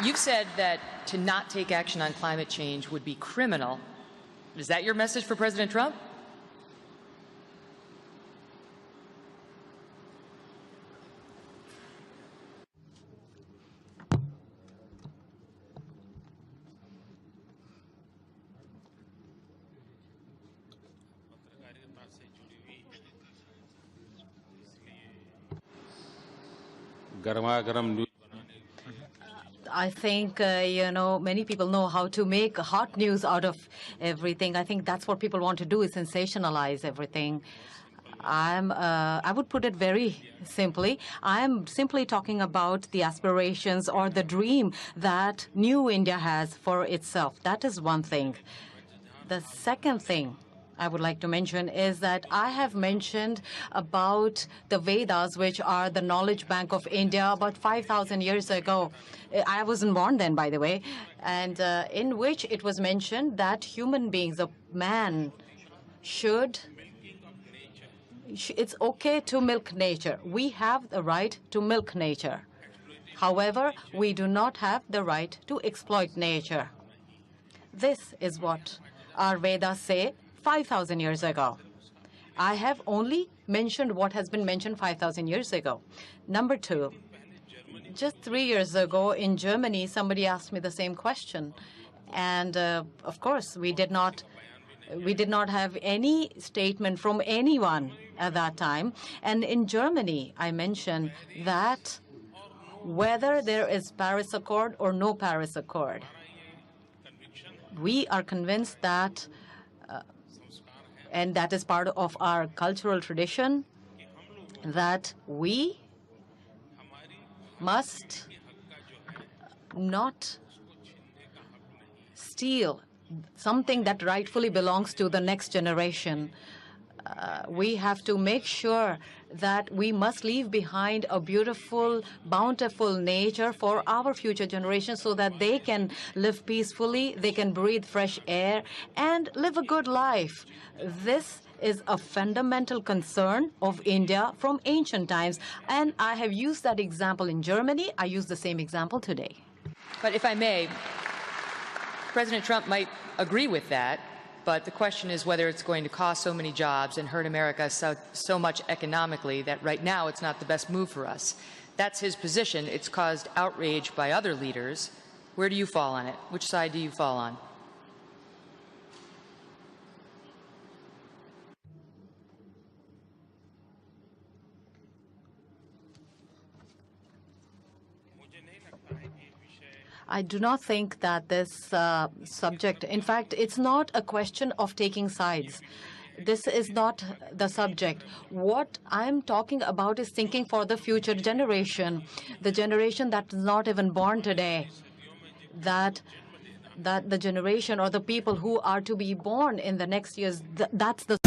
You've said that to not take action on climate change would be criminal. Is that your message for President Trump? I think, many people know how to make hot news out of everything. I think that's what people want to do, is sensationalize everything. I would put it very simply. I'm simply talking about the aspirations or the dream that new India has for itself. That is one thing. The second thing I would like to mention is that I have mentioned about the Vedas, which are the knowledge bank of India, about 5,000 years ago. I wasn't born then, by the way, and in which it was mentioned that human beings, a man, it's okay to milk nature. We have the right to milk nature. However, we do not have the right to exploit nature. This is what our Vedas say 5,000 years ago. I have only mentioned what has been mentioned 5,000 years ago. Number two, just 3 years ago in Germany, somebody asked me the same question. And of course, we did not have any statement from anyone at that time. And in Germany, I mentioned that whether there is Paris Accord or no Paris Accord, we are convinced that, and that is part of our cultural tradition, that we must not steal something that rightfully belongs to the next generation. We have to make sure that we must leave behind a beautiful, bountiful nature for our future generations so that they can live peacefully, they can breathe fresh air, and live a good life. This is a fundamental concern of India from ancient times. And I have used that example in Germany. I use the same example today. But if I may, President Trump might agree with that, but the question is whether it's going to cost so many jobs and hurt America so much economically that right now it's not the best move for us. That's his position. It's caused outrage by other leaders. Where do you fall on it? Which side do you fall on? I do not think that this subject, in fact, it's not a question of taking sides. This is not the subject. What I'm talking about is thinking for the future generation, the generation that's not even born today, that the generation or the people who are to be born in the next years, that's the